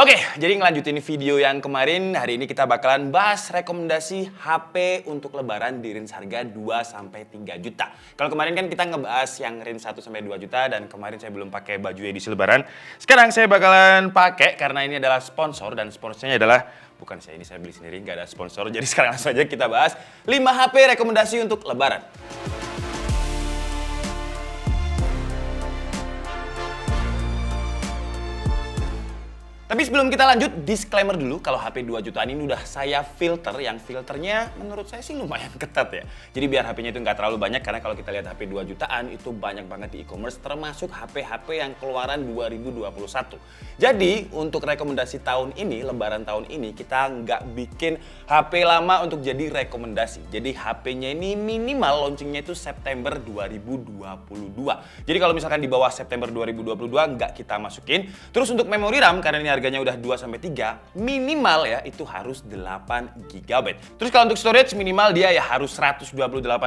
Oke, jadi ngelanjutin video yang kemarin, hari ini kita bakalan bahas rekomendasi HP untuk lebaran di range harga 2-3 juta. Kalau kemarin kan kita ngebahas yang range 1-2 juta dan kemarin saya belum pakai baju edisi lebaran. Sekarang saya bakalan pakai karena ini adalah sponsor dan sponsornya adalah bukan saya, ini saya beli sendiri, nggak ada sponsor. Jadi sekarang langsung aja kita bahas 5 HP rekomendasi untuk lebaran. Tapi sebelum kita lanjut, disclaimer dulu kalau HP 2 jutaan ini udah saya filter, yang filternya menurut saya sih lumayan ketat ya. Jadi biar HP-nya itu nggak terlalu banyak, karena kalau kita lihat HP 2 jutaan itu banyak banget di e-commerce, termasuk HP-HP yang keluaran 2021. Jadi untuk rekomendasi tahun ini, lebaran tahun ini, kita nggak bikin HP lama untuk jadi rekomendasi. Jadi HP-nya ini minimal launchingnya itu September 2022. Jadi kalau misalkan di bawah September 2022 nggak kita masukin. Terus untuk memori RAM, karena ini harganya udah 2-3, minimal ya itu harus 8 GB. Terus kalau untuk storage minimal dia ya harus 128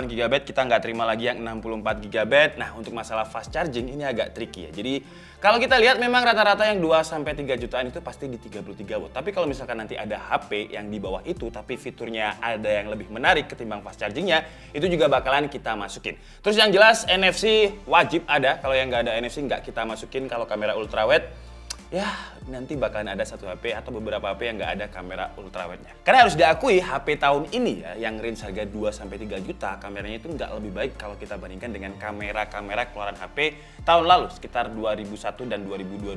GB, kita nggak terima lagi yang 64 GB. Nah, untuk masalah fast charging ini agak tricky ya. Jadi kalau kita lihat memang rata-rata yang 2-3 jutaan itu pasti di 33 watt. Tapi kalau misalkan nanti ada HP yang di bawah itu tapi fiturnya ada yang lebih menarik ketimbang fast chargingnya, itu juga bakalan kita masukin. Terus yang jelas NFC wajib ada. Kalau yang nggak ada NFC nggak kita masukin. Kalau kamera ultrawide, ya nanti bakalan ada satu HP atau beberapa HP yang nggak ada kamera ultrawide-nya. Karena harus diakui HP tahun ini ya, yang range harga 2-3 juta, kameranya itu nggak lebih baik kalau kita bandingkan dengan kamera-kamera keluaran HP tahun lalu, sekitar 2001 dan 2022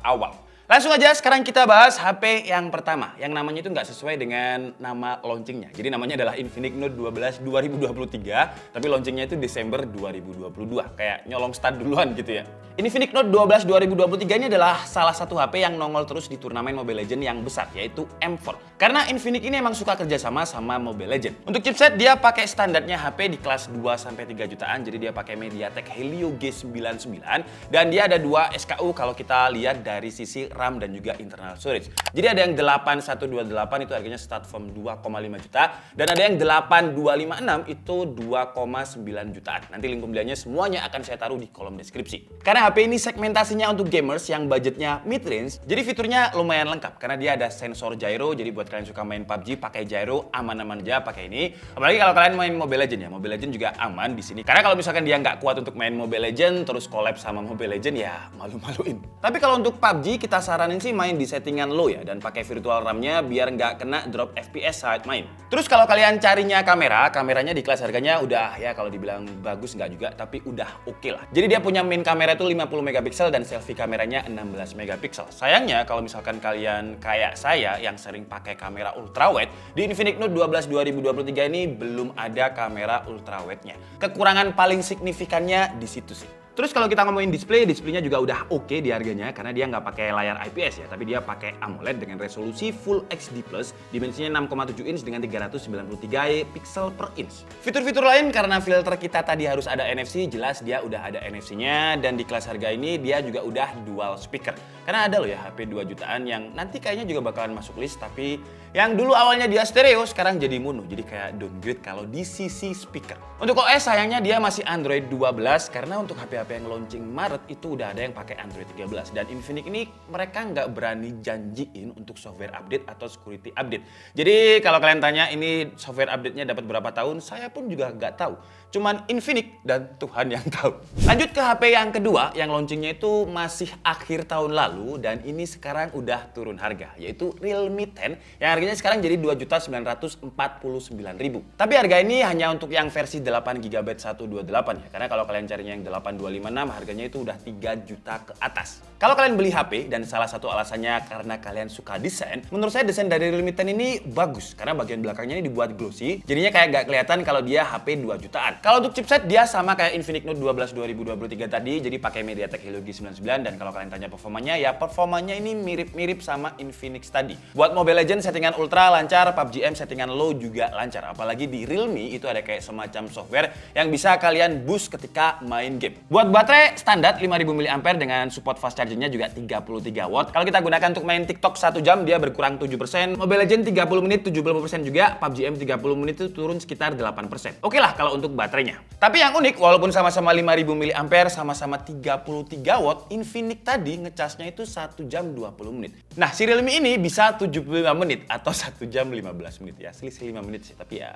awal. Langsung aja sekarang kita bahas HP yang pertama, yang namanya itu nggak sesuai dengan nama launchingnya. Jadi namanya adalah Infinix Note 12 2023, tapi launchingnya itu Desember 2022. Kayak nyolong start duluan gitu ya. Infinix Note 12 2023 ini adalah salah satu HP yang nongol terus di turnamen Mobile Legends yang besar, yaitu M4. Karena Infinix ini emang suka kerjasama sama Mobile Legends. Untuk chipset dia pakai standarnya HP di kelas 2-3 jutaan, jadi dia pakai MediaTek Helio G99 dan dia ada 2 SKU kalau kita lihat dari sisi RAM dan juga internal storage. Jadi ada yang 8128 itu harganya start from 2,5 juta dan ada yang 8256 itu 2,9 jutaan. Nanti link pembeliannya semuanya akan saya taruh di kolom deskripsi. Karena HP ini segmentasinya untuk gamers yang budgetnya mid range, jadi fiturnya lumayan lengkap karena dia ada sensor gyro. Jadi buat kalian suka main PUBG pakai gyro aman-aman aja pakai ini. Apalagi kalau kalian main Mobile Legends ya, Mobile Legends juga aman di sini. Karena kalau misalkan dia nggak kuat untuk main Mobile Legends terus collab sama Mobile Legends ya malu-maluin. Tapi kalau untuk PUBG kita saranin sih main di settingan low ya dan pakai virtual RAM-nya biar nggak kena drop FPS saat main. Terus kalau kalian carinya kameranya di kelas harganya udah ya kalau dibilang bagus nggak juga, tapi udah oke lah. Jadi dia punya main kamera itu 50 megapiksel dan selfie kameranya 16 megapiksel. Sayangnya kalau misalkan kalian kayak saya yang sering pakai kamera ultrawide, di Infinix Note 12 2023 ini belum ada kamera ultrawide-nya. Kekurangan paling signifikannya di situ sih. Terus kalau kita ngomongin displaynya juga udah oke di harganya karena dia nggak pakai layar IPS ya, tapi dia pakai AMOLED dengan resolusi Full HD+, dimensinya 6,7 inch dengan 393 pixel per inch. Fitur-fitur lain karena filter kita tadi harus ada NFC, jelas dia udah ada NFC-nya dan di kelas harga ini dia juga udah dual speaker. Karena ada loh ya HP 2 jutaan yang nanti kayaknya juga bakalan masuk list, tapi yang dulu awalnya dia stereo sekarang jadi mono, jadi kayak downgrade kalau di sisi speaker. Untuk OS sayangnya dia masih Android 12 karena untuk HP yang launching Maret itu udah ada yang pakai Android 13 dan Infinix ini mereka nggak berani janjiin untuk software update atau security update. Jadi kalau kalian tanya ini software update-nya dapat berapa tahun, saya pun juga nggak tahu. Cuman Infinix dan Tuhan yang tahu. Lanjut ke HP yang kedua yang launchingnya itu masih akhir tahun lalu dan ini sekarang udah turun harga, yaitu Realme 10 yang harganya sekarang jadi 2.949.000. Tapi harga ini hanya untuk yang versi 8GB 128 ya, karena kalau kalian carinya yang 8256 harganya itu udah 3 juta ke atas. Kalau kalian beli HP dan salah satu alasannya karena kalian suka desain, menurut saya desain dari Realme 10 ini bagus karena bagian belakangnya ini dibuat glossy, jadinya kayak nggak kelihatan kalau dia HP 2 jutaan. Kalau untuk chipset dia sama kayak Infinix Note 12 2023 tadi, jadi pakai MediaTek Helio G99 dan kalau kalian tanya performanya ya performanya ini mirip-mirip sama Infinix tadi. Buat Mobile Legends settingan ultra lancar, PUBG M settingan low juga lancar. Apalagi di Realme itu ada kayak semacam software yang bisa kalian boost ketika main game. Buat Buat baterai standar 5000 mAh dengan support fast chargingnya juga 33 watt. Kalau kita gunakan untuk main TikTok 1 jam dia berkurang 7%, Mobile Legends 30 menit 70% juga, PUBG M 30 menit itu turun sekitar 8%. Oke lah kalau untuk baterainya. Tapi yang unik walaupun sama-sama 5000 mAh, sama-sama 33 watt, Infinix tadi ngecasnya itu 1 jam 20 menit. Nah, si Realme ini bisa 75 menit atau 1 jam 15 menit ya. Selisih 5 menit sih, tapi ya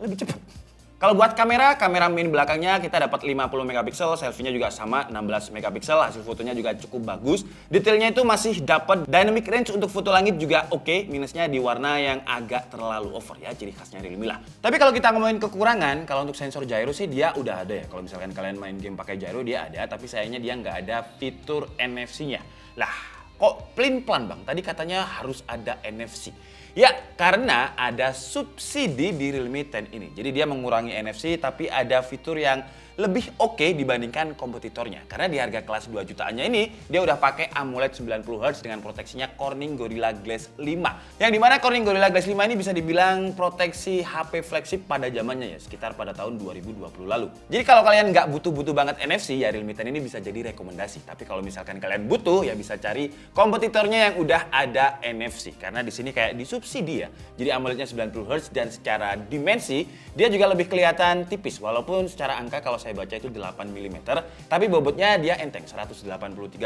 lebih cepat. Kalau buat kamera main belakangnya kita dapat 50 megapiksel, selfie-nya juga sama 16 megapiksel, hasil fotonya juga cukup bagus. Detailnya itu masih dapat dynamic range untuk foto langit juga oke, minusnya di warna yang agak terlalu over ya, ciri khasnya Realme lah. Tapi kalau kita ngomongin kekurangan, kalau untuk sensor gyro sih dia udah ada ya. Kalau misalkan kalian main game pakai gyro dia ada, tapi sayangnya dia nggak ada fitur NFC-nya. Lah, kok pelin-pelan bang? Tadi katanya harus ada NFC. Ya, karena ada subsidi di Realme 10 ini. Jadi dia mengurangi NFC tapi ada fitur yang lebih oke dibandingkan kompetitornya. Karena di harga kelas 2 jutaannya ini, dia udah pakai AMOLED 90Hz dengan proteksinya Corning Gorilla Glass 5. Yang dimana Corning Gorilla Glass 5 ini bisa dibilang proteksi HP flagship pada zamannya ya, sekitar pada tahun 2020 lalu. Jadi kalau kalian nggak butuh-butuh banget NFC, ya Realme 10 ini bisa jadi rekomendasi. Tapi kalau misalkan kalian butuh, ya bisa cari kompetitornya yang udah ada NFC. Karena di sini kayak disubsidi ya. Jadi AMOLED-nya 90Hz dan secara dimensi, dia juga lebih kelihatan tipis. Walaupun secara angka kalau saya baca itu 8 mm, tapi bobotnya dia enteng 183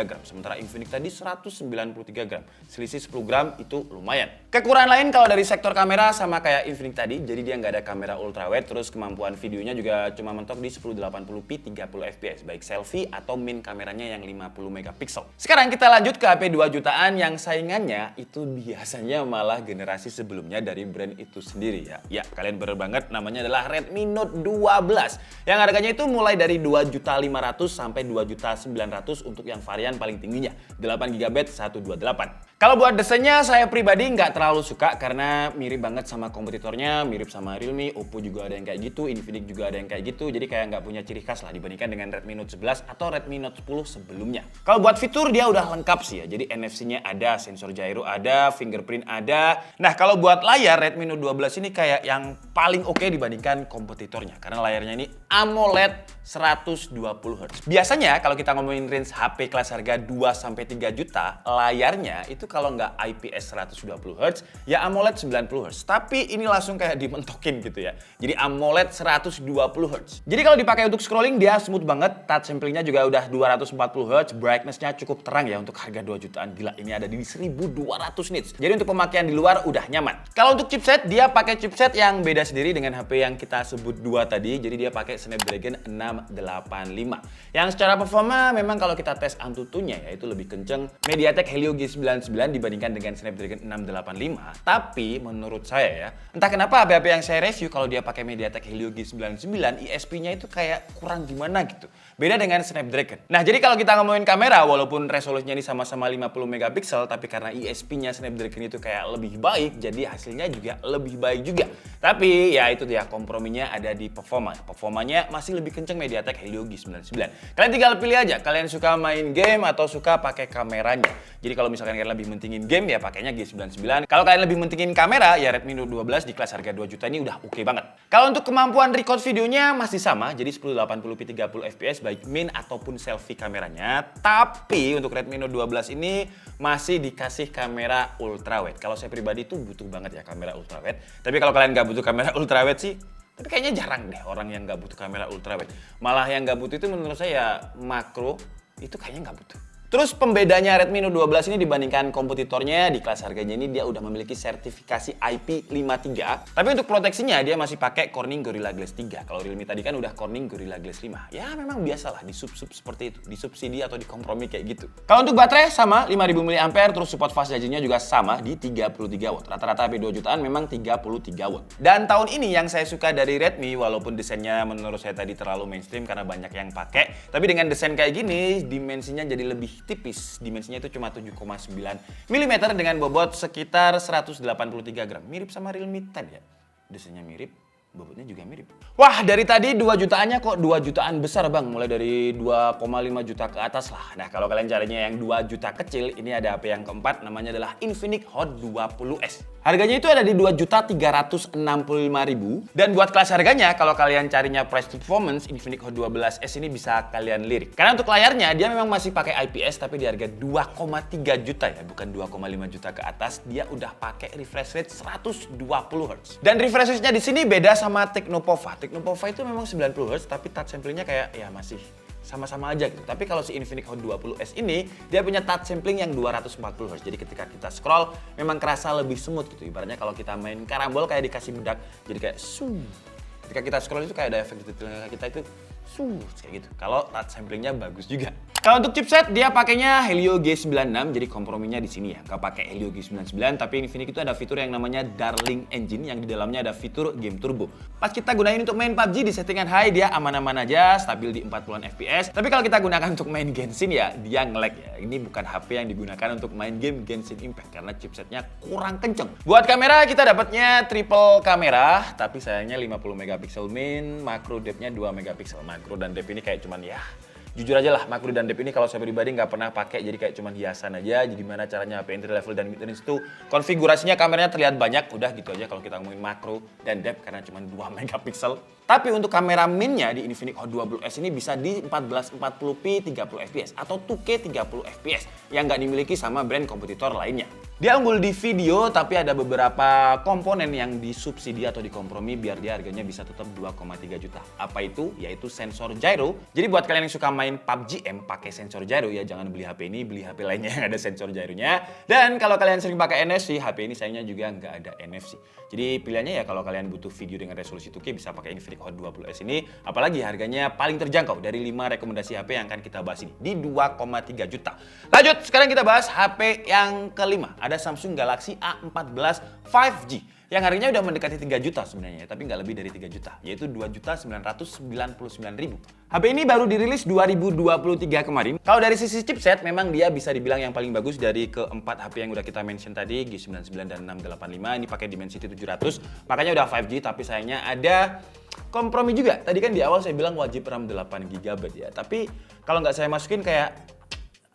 gram, sementara Infinix tadi 193 gram. Selisih 10 gram itu lumayan. Kekurangan lain kalau dari sektor kamera sama kayak Infinix tadi, jadi dia nggak ada kamera ultrawide, terus kemampuan videonya juga cuma mentok di 1080p 30 fps, baik selfie atau main kameranya yang 50 megapiksel. Sekarang kita lanjut ke HP 2 jutaan yang saingannya itu biasanya malah generasi sebelumnya dari brand itu sendiri ya. Ya, kalian bener banget, namanya adalah Redmi Note 12 yang harganya itu mulai dari 2.500.000 sampai 2.900.000 untuk yang varian paling tingginya 8GB 128. Kalau buat desainnya saya pribadi nggak terlalu suka karena mirip banget sama kompetitornya, mirip sama Realme, Oppo juga ada yang kayak gitu, Infinix juga ada yang kayak gitu, jadi kayak nggak punya ciri khas lah dibandingkan dengan Redmi Note 11 atau Redmi Note 10 sebelumnya. Kalau buat fitur dia udah lengkap sih ya, jadi NFC-nya ada, sensor gyro ada, fingerprint ada. Nah kalau buat layar Redmi Note 12 ini kayak yang paling oke dibandingkan kompetitornya karena layarnya ini AMOLED 120Hz. Biasanya kalau kita ngomongin range HP kelas harga 2-3 juta, layarnya itu kalau nggak IPS 120Hz, ya AMOLED 90Hz. Tapi ini langsung kayak dimentokin gitu ya. Jadi AMOLED 120Hz. Jadi kalau dipakai untuk scrolling dia smooth banget, touch samplingnya juga udah 240Hz, brightness-nya cukup terang ya untuk harga 2 jutaan. Gila, ini ada di 1200 nits. Jadi untuk pemakaian di luar udah nyaman. Kalau untuk chipset, dia pakai chipset yang beda sendiri dengan HP yang kita sebut 2 tadi. Jadi dia pakai Snapdragon 685. Yang secara performa memang kalau kita tes Antutunya ya itu lebih kenceng MediaTek Helio G99 dibandingkan dengan Snapdragon 685. Tapi menurut saya ya, entah kenapa HP-HP yang saya review kalau dia pakai MediaTek Helio G99, ISP-nya itu kayak kurang gimana gitu. Beda dengan Snapdragon. Nah, jadi kalau kita ngomongin kamera, walaupun resolusinya ini sama-sama 50 megapiksel, tapi karena ISP-nya Snapdragon itu kayak lebih baik, jadi hasilnya juga lebih baik juga. Tapi ya itu dia, komprominya ada di performa. Performanya masih lebih kenceng MediaTek Helio G99. Kalian tinggal pilih aja, kalian suka main game atau suka pakai kameranya. Jadi kalau misalkan kalian lebih mentingin game ya pakainya G99. Kalau kalian lebih mentingin kamera ya Redmi Note 12 di kelas harga 2 juta ini udah oke banget. Kalau untuk kemampuan record videonya masih sama, jadi 1080p 30 fps baik main ataupun selfie kameranya. Tapi untuk Redmi Note 12 ini masih dikasih kamera ultrawide. Kalau saya pribadi tuh butuh banget ya kamera ultrawide. Tapi kalau kalian nggak butuh kamera ultrawide sih, tapi kayaknya jarang deh orang yang nggak butuh kamera ultrawide. Malah yang nggak butuh itu menurut saya makro itu kayaknya nggak butuh. Terus pembedanya Redmi Note 12 ini dibandingkan kompetitornya di kelas harganya ini dia udah memiliki sertifikasi IP53. Tapi untuk proteksinya dia masih pakai Corning Gorilla Glass 3. Kalau Realme tadi kan udah Corning Gorilla Glass 5. Ya memang biasalah disub-sub seperti itu, disubsidi atau dikompromi kayak gitu. Kalau untuk baterai sama 5000 mAh, terus support fast chargingnya juga sama di 33 watt. Rata-rata HP 2 jutaan memang 33 watt. Dan tahun ini yang saya suka dari Redmi walaupun desainnya menurut saya tadi terlalu mainstream karena banyak yang pakai, tapi dengan desain kayak gini dimensinya jadi lebih tipis, dimensinya itu cuma 7,9 mm dengan bobot sekitar 183 gram. Mirip sama Realme 10 ya. Desainnya mirip, bobotnya juga mirip. Wah, dari tadi 2 jutaannya kok 2 jutaan besar bang, mulai dari 2,5 juta ke atas lah. Nah, kalau kalian carinya yang 2 juta kecil, ini ada HP yang keempat, namanya adalah Infinix Hot 20S. Harganya itu ada di 2.365.000. Dan buat kelas harganya, kalau kalian carinya price to performance, Infinix Hot 12S ini bisa kalian lirik. Karena untuk layarnya, dia memang masih pakai IPS, tapi di harga 2,3 juta ya, bukan 2,5 juta ke atas. Dia udah pakai refresh rate 120 Hz. Dan refresh rate-nya di sini beda sama Tecnopova. Tecnopova itu memang 90 Hz, tapi touch sampling-nya kayak ya masih sama-sama aja gitu. Tapi kalau si Infinix Hot 20S ini, dia punya touch sampling yang 240 Hz. Jadi ketika kita scroll, memang kerasa lebih smooth gitu. Ibaratnya kalau kita main karambol kayak dikasih bedak, jadi kayak ketika kita scroll itu kayak ada efek di telinga kita itu kayak gitu. Kalau touch samplingnya bagus juga. Kalau untuk chipset dia pakainya Helio G96, jadi komprominya di sini ya. Nggak pakai Helio G99, tapi Infinix itu ada fitur yang namanya Darling Engine yang di dalamnya ada fitur game turbo. Pas kita gunain untuk main PUBG di settingan high dia aman-aman aja, stabil di 40-an FPS. Tapi kalau kita gunakan untuk main Genshin ya dia nge-lag ya. Ini bukan HP yang digunakan untuk main game Genshin Impact karena chipsetnya kurang kenceng. Buat kamera kita dapatnya triple kamera, tapi sayangnya 50 megapiksel main, makro depth-nya 2 megapiksel. Makro dan depth ini kayak cuman ya jujur aja lah, makro dan depth ini kalau saya pribadi nggak pernah pakai, jadi kayak cuman hiasan aja. Jadi gimana caranya HP entry level dan mid range itu konfigurasinya kameranya terlihat banyak, udah gitu aja kalau kita ngomongin makro dan depth karena cuman 2 megapiksel. Tapi untuk kamera minnya di Infinix Hot 20S ini bisa di 1440p 30 fps atau 2K 30 fps yang nggak dimiliki sama brand kompetitor lainnya. Dia unggul di video, tapi ada beberapa komponen yang disubsidi atau dikompromi biar dia harganya bisa tetap 2,3 juta. Apa itu? Yaitu sensor gyro. Jadi buat kalian yang suka main PUBG M pakai sensor gyro ya jangan beli HP ini, beli HP lainnya yang ada sensor gyronya. Dan kalau kalian sering pakai NFC, HP ini sayangnya juga nggak ada NFC. Jadi pilihannya ya kalau kalian butuh video dengan resolusi 2K bisa pakai Infinix Hot 20S ini. Apalagi harganya paling terjangkau dari 5 rekomendasi HP yang akan kita bahas ini di 2,3 juta. Lanjut, sekarang kita bahas HP yang kelima. Ada Samsung Galaxy A14 5G yang harganya udah mendekati 3 juta sebenarnya, tapi nggak lebih dari 3 juta, yaitu 2.999.000. HP ini baru dirilis 2023 kemarin. Kalau dari sisi chipset, memang dia bisa dibilang yang paling bagus dari keempat HP yang udah kita mention tadi, G99 dan 685. Ini pakai Dimensity 700, makanya udah 5G, tapi sayangnya ada kompromi juga. Tadi kan di awal saya bilang wajib RAM 8GB ya, tapi kalau nggak saya masukin kayak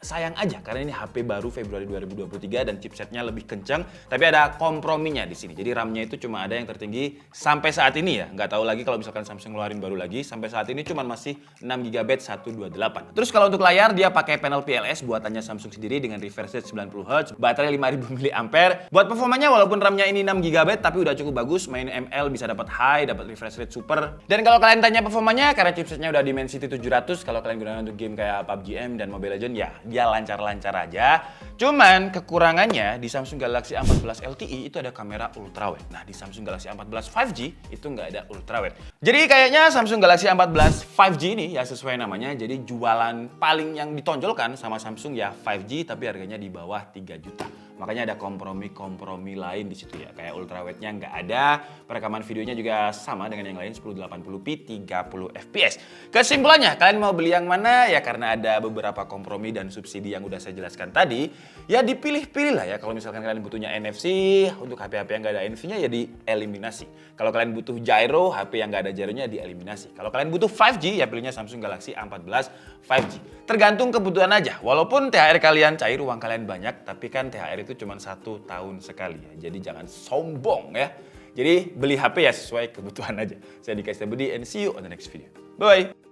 sayang aja karena ini HP baru Februari 2023 dan chipsetnya lebih kencang, tapi ada komprominya di sini. Jadi RAM-nya itu cuma ada yang tertinggi sampai saat ini ya. Nggak tahu lagi kalau misalkan Samsung ngeluarin baru lagi. Sampai saat ini cuma masih 6GB 128. Terus kalau untuk layar dia pakai panel PLS buatannya Samsung sendiri dengan refresh rate 90 Hz, baterai 5000 mAh. Buat performanya walaupun RAM-nya ini 6GB tapi udah cukup bagus, main ML bisa dapat high, dapat refresh rate super. Dan kalau kalian tanya performanya karena chipsetnya udah Dimensity 700, kalau kalian gunakan untuk game kayak PUBG M dan Mobile Legends ya dia lancar-lancar aja. Cuman kekurangannya di Samsung Galaxy A14 LTE itu ada kamera ultrawide. Nah di Samsung Galaxy A14 5G itu nggak ada ultrawide. Jadi kayaknya Samsung Galaxy A14 5G ini ya sesuai namanya. Jadi jualan paling yang ditonjolkan sama Samsung ya 5G tapi harganya di bawah 3 juta. Makanya ada kompromi lain di situ ya. Kayak ultrawide-nya nggak ada. Perekaman videonya juga sama dengan yang lain 1080p 30 fps. Kesimpulannya, kalian mau beli yang mana? Ya karena ada beberapa kompromi dan subsidi yang udah saya jelaskan tadi. Ya dipilih-pilih lah ya. Kalau misalkan kalian butuhnya NFC, untuk HP-HP yang nggak ada NFC-nya ya dieliminasi. Kalau kalian butuh gyro, HP yang nggak ada gyronya dieliminasi. Kalau kalian butuh 5G, ya pilihnya Samsung Galaxy A14 5G. Tergantung kebutuhan aja. Walaupun THR kalian cair, uang kalian banyak, tapi kan THR itu cuma 1 tahun sekali ya. Jadi jangan sombong ya. Jadi beli HP ya sesuai kebutuhan aja. Saya Dika Setiabudi and see you on the next video. Bye!